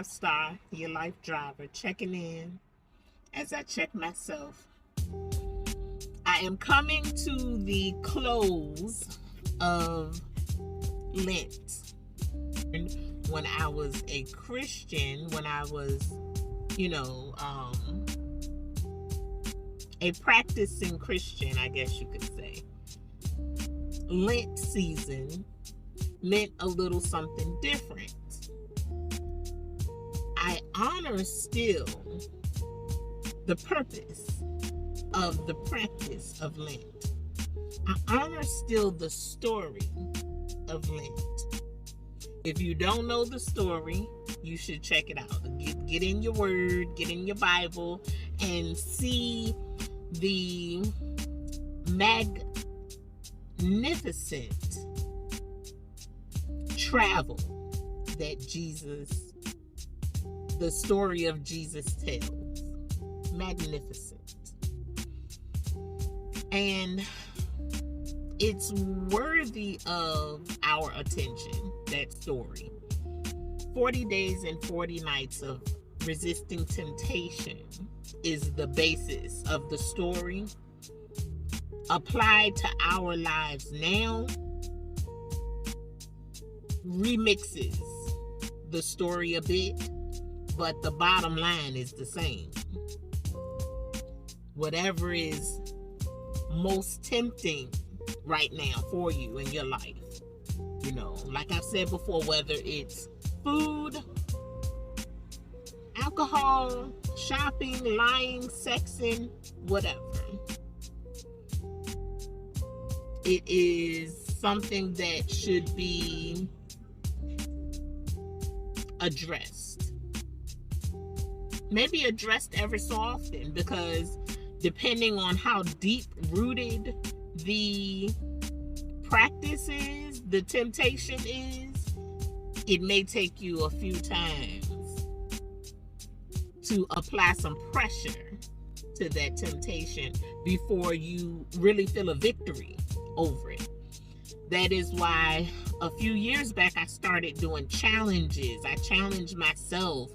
5-star, your life driver, checking in as I check myself. I am coming to the close of Lent. When I was a Christian, when I was, a practicing Christian, I guess you could say, Lent season meant a little something different. I honor still the purpose of the practice of Lent. I honor still the story of Lent. If you don't know the story, you should check it out. Get in your word, get in your Bible, and see the magnificent travel that the story of Jesus tells. Magnificent. And it's worthy of our attention, that story. 40 days and 40 nights of resisting temptation is the basis of the story. Applied to our lives now, remixes the story a bit, but the bottom line is the same. Whatever is most tempting right now for you in your life, like I've said before, whether it's food, alcohol, shopping, lying, sexing, whatever, it is something that should be addressed. Maybe addressed ever so often, because depending on how deep rooted the practice is, the temptation is, it may take you a few times to apply some pressure to that temptation before you really feel a victory over it. That is why a few years back I started doing challenges. I challenged myself,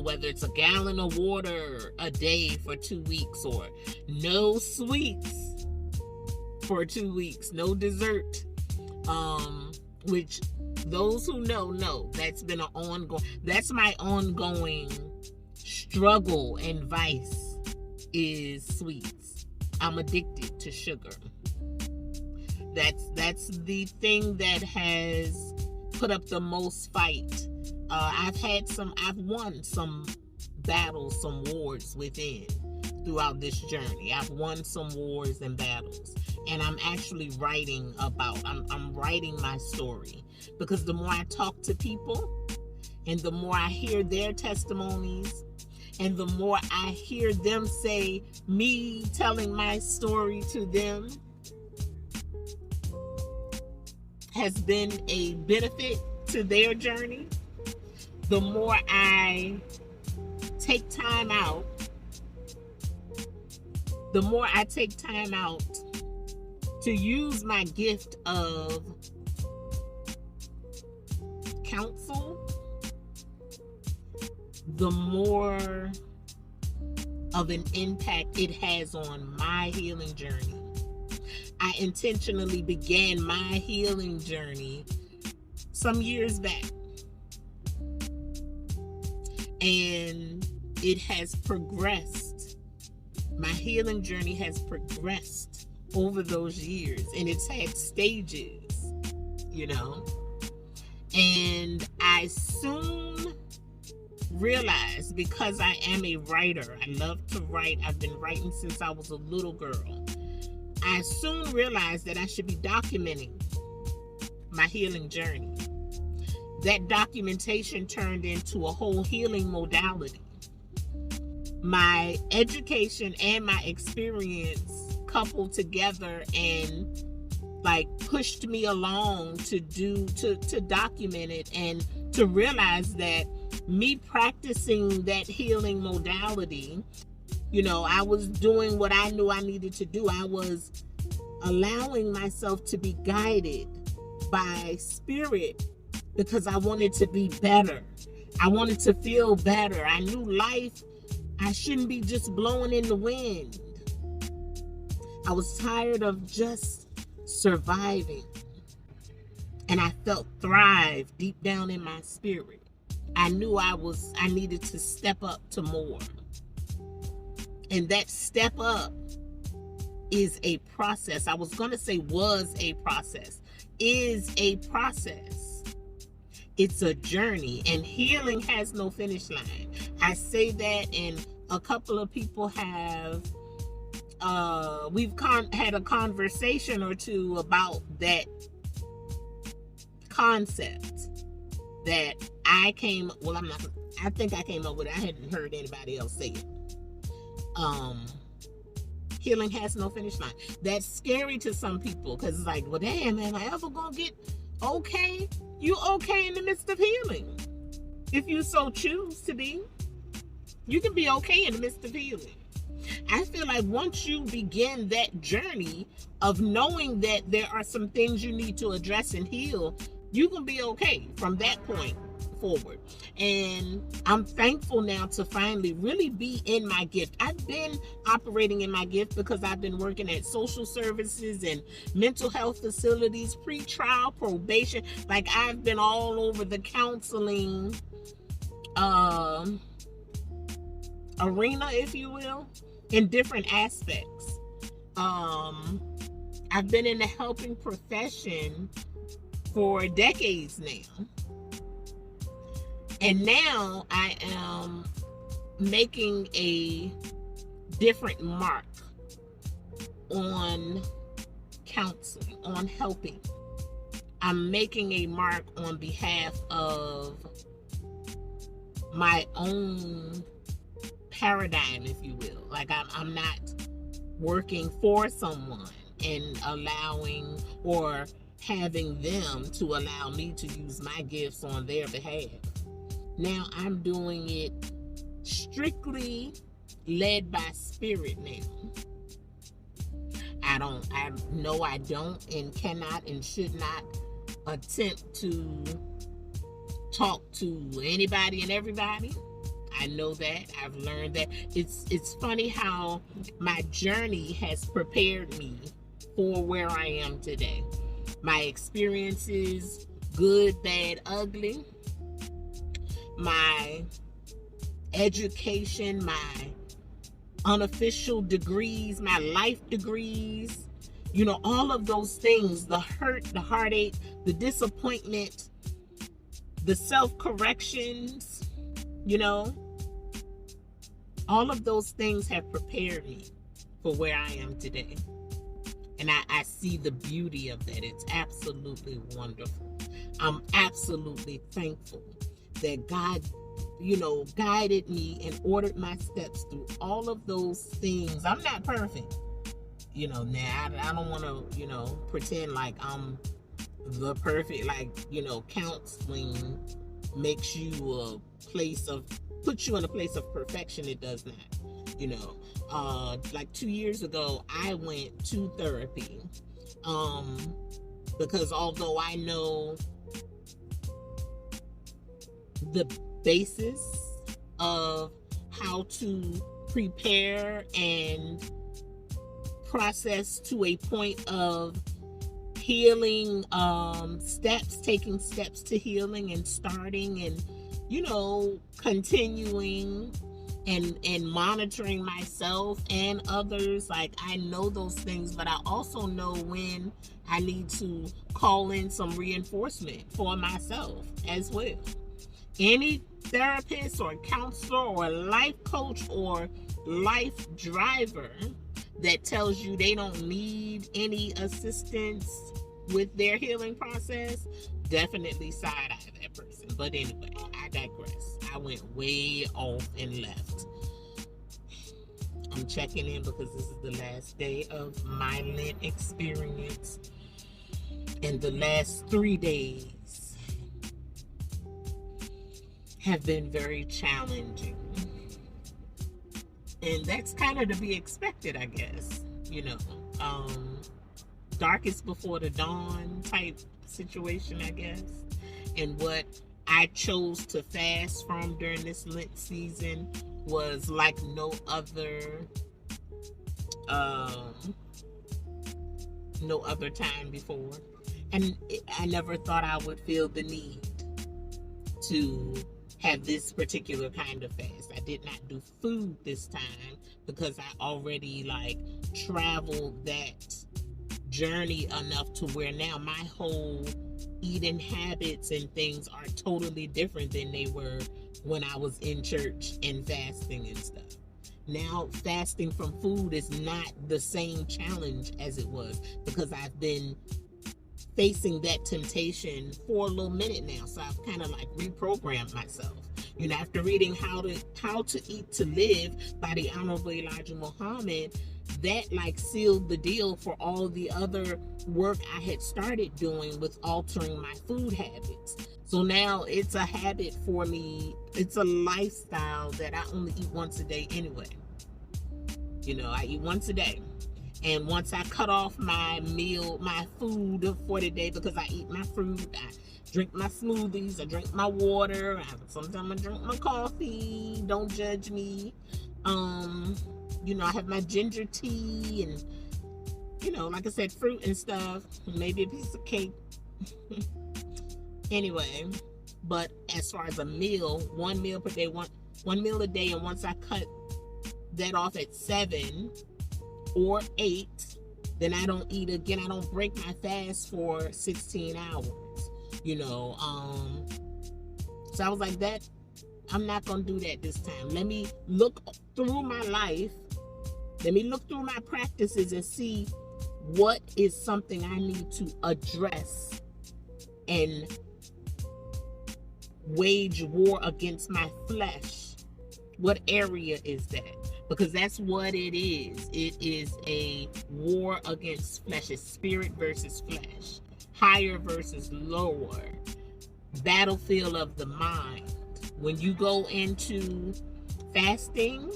whether it's a gallon of water a day for 2 weeks, or no sweets for 2 weeks, no dessert, which those who know that's my ongoing struggle and vice is sweets. I'm addicted to sugar. That's the thing that has put up the most fight. I've won some battles, some wars within throughout this journey. I've won some wars and battles, and I'm actually writing I'm writing my story, because the more I talk to people and the more I hear their testimonies and the more I hear them say me telling my story to them has been a benefit to their journey, the more I take time out, to use my gift of counsel, the more of an impact it has on my healing journey. I intentionally began my healing journey some years back, and it has progressed. My healing journey has progressed over those years, and it's had stages, and I soon realized, because I am a writer, I love to write, I've been writing since I was a little girl, I soon realized that I should be documenting my healing journey. That documentation turned into a whole healing modality. My education and my experience coupled together and pushed me along to document it, and to realize that me practicing that healing modality, I was doing what I knew I needed to do. I was allowing myself to be guided by spirit, because I wanted to be better. I wanted to feel better. I knew life, I shouldn't be just blowing in the wind. I was tired of just surviving. And I felt thrive deep down in my spirit. I knew I needed to step up to more. And that step up is a process. I was going to say was a process. Is a process. It's a journey, and healing has no finish line. I say that, and a couple of people have, we've had a conversation or two about that concept that I think I came up with it. I hadn't heard anybody else say it. Healing has no finish line. That's scary to some people, because it's like, well, damn, am I ever gonna get okay? You okay in the midst of healing. If you so choose to be, you can be okay in the midst of healing. I feel like once you begin that journey of knowing that there are some things you need to address and heal, you can be okay from that point forward. And I'm thankful now to finally really be in my gift. I've been operating in my gift because I've been working at social services and mental health facilities, pre-trial, probation. Like, I've been all over the counseling arena, if you will, in different aspects. I've been in the helping profession for decades now. And now I am making a different mark on counseling, on helping. I'm making a mark on behalf of my own paradigm, if you will. Like, I'm not working for someone and allowing or having them to allow me to use my gifts on their behalf. Now I'm doing it strictly led by spirit now. I know I don't and cannot and should not attempt to talk to anybody and everybody. I know that. I've learned that. It's funny how my journey has prepared me for where I am today. My experiences, good, bad, ugly, my education, my unofficial degrees, my life degrees, all of those things, the hurt, the heartache, the disappointment, the self-corrections, all of those things have prepared me for where I am today. And I see the beauty of that. It's absolutely wonderful. I'm absolutely thankful that God, guided me and ordered my steps through all of those things. I'm not perfect. Now I don't want to, pretend like I'm the perfect, counseling makes you puts you in a place of perfection. It does not. Like 2 years ago, I went to therapy, because although I know the basis of how to prepare and process to a point of healing, taking steps to healing and starting and, continuing and monitoring myself and others. Like, I know those things, but I also know when I need to call in some reinforcement for myself as well. Any therapist or counselor or life coach or life driver that tells you they don't need any assistance with their healing process, definitely side-eye that person. But anyway, I digress. I went way off and left. I'm checking in because this is the last day of my Lent experience. And the last 3 days have been very challenging. And that's kind of to be expected, I guess. Darkest before the dawn type situation, I guess. And what I chose to fast from during this Lent season was like um, no other time before. And I never thought I would feel the need to have this particular kind of fast. I did not do food this time because I already like traveled that journey enough to where now my whole eating habits and things are totally different than they were when I was in church and fasting and stuff. Now fasting from food is not the same challenge as it was because I've been facing that temptation for a little minute now. So I've kind of like reprogrammed myself. You know, after reading How to Eat to Live by the Honorable Elijah Muhammad, that like sealed the deal for all the other work I had started doing with altering my food habits. So now it's a habit for me. It's a lifestyle that I only eat once a day anyway. You know, I eat once a day. And once I cut off my food for the day, because I eat my fruit, I drink my smoothies, I drink my water, sometimes I drink my coffee, don't judge me. You know, I have my ginger tea and, you know, like I said, fruit and stuff, maybe a piece of cake. Anyway, but as far as a meal, one meal per day, one meal a day, and once I cut that off at 7 or 8, then I don't eat again. I don't break my fast for 16 hours, you know. So I was like, that I'm not gonna do that this time. Let me look through my life. Let me look through my practices and see what is something I need to address and wage war against my flesh. What area is that? Because that's what it is. It is a war against flesh. It's spirit versus flesh. Higher versus lower. Battlefield of the mind. When you go into fasting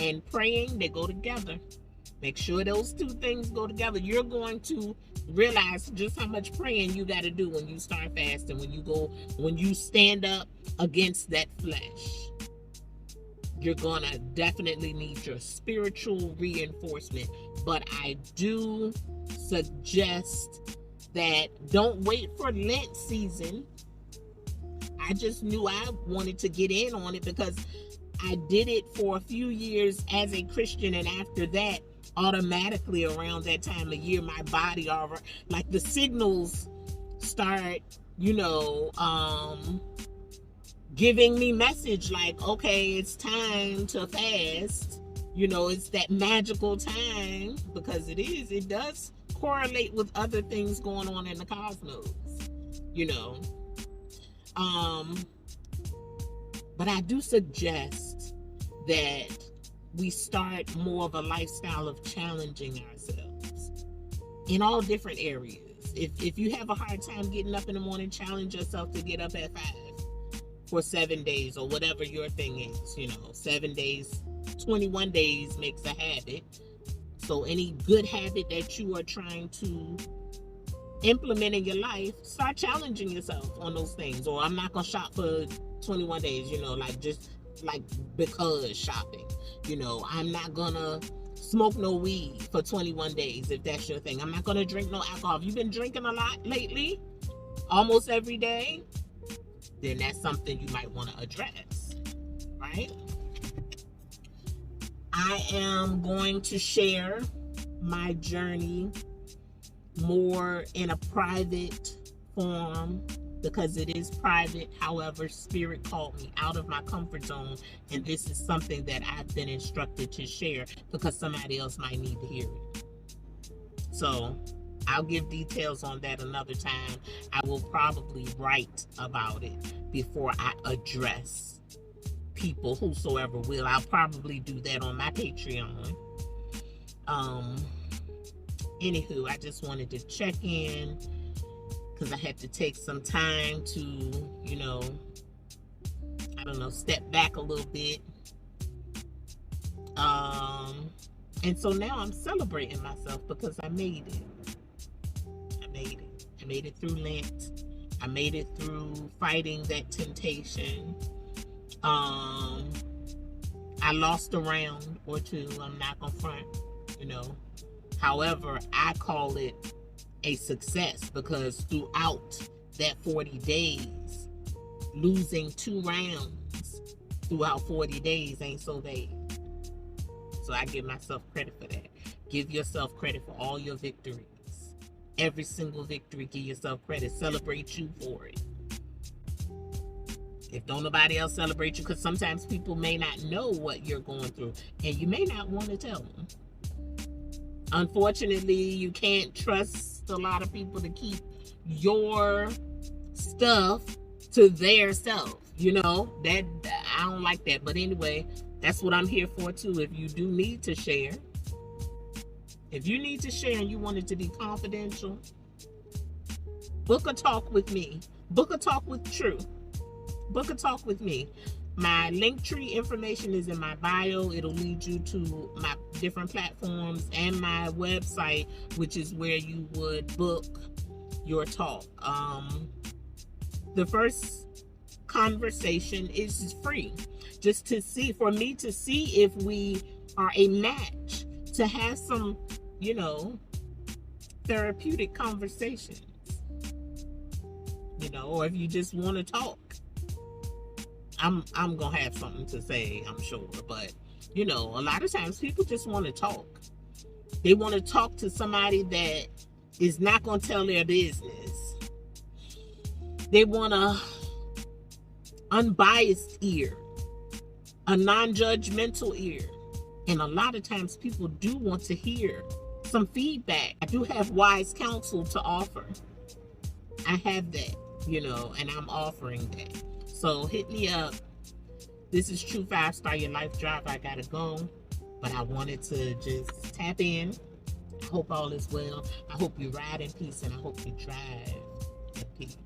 and praying, they go together. Make sure those two things go together. You're going to realize just how much praying you got to do when you start fasting, when you stand up against that flesh. You're gonna definitely need your spiritual reinforcement. But I do suggest that don't wait for Lent season. I just knew I wanted to get in on it because I did it for a few years as a Christian, and after that, automatically around that time of year, my body like the signals start, you know, giving me message like, okay, it's time to fast. You know, it's that magical time, because it does correlate with other things going on in the cosmos, you know. But I do suggest that we start more of a lifestyle of challenging ourselves in all different areas. If you have a hard time getting up in the morning, challenge yourself to get up at 5 for 7 days or whatever your thing is. You know, 7 days, 21 days makes a habit. So any good habit that you are trying to implement in your life, start challenging yourself on those things. Or I'm not gonna shop for 21 days, you know, like just like because shopping. You know, I'm not gonna smoke no weed for 21 days if that's your thing. I'm not gonna drink no alcohol. If you've been drinking a lot lately, almost every day, then that's something you might want to address, right? I am going to share my journey more in a private form because it is private. However, Spirit called me out of my comfort zone, and this is something that I've been instructed to share because somebody else might need to hear it. So I'll give details on that another time. I will probably write about it before I address people, whosoever will. I'll probably do that on my Patreon. Anywho, I just wanted to check in because I had to take some time to, you know, I don't know, step back a little bit. And so now I'm celebrating myself because I made it. I made it through Lent, I made it through fighting that temptation. I lost a round or two, I'm not gonna front, you know. However, I call it a success because throughout that 40 days, losing 2 rounds throughout 40 days ain't so bad. So I give myself credit for that. Give yourself credit for all your victories. Every single victory, give yourself credit. Celebrate you for it. If don't nobody else celebrate you, because sometimes people may not know what you're going through, and you may not want to tell them. Unfortunately, you can't trust a lot of people to keep your stuff to their self. You know, that I don't like that. But anyway, that's what I'm here for too. If you do need to share, if you need to share and you want it to be confidential, book a talk with me. Book a talk with True. Book a talk with me. My Linktree information is in my bio. It'll lead you to my different platforms and my website, which is where you would book your talk. The first conversation is free, just to see, for me to see if we are a match, to have some, you know, therapeutic conversations, you know, or if you just want to talk. I'm gonna have something to say, I'm sure, but you know, a lot of times people just want to talk. They want to talk to somebody that is not gonna tell their business. They want a unbiased ear, a non-judgmental ear, and a lot of times people do want to hear some feedback. I do have wise counsel to offer. I have that, you know, and I'm offering that. So hit me up. This is True 5-Star Your Life Drive. I gotta go, but I wanted to just tap in. I hope all is well. I hope you ride in peace, and I hope you drive in peace.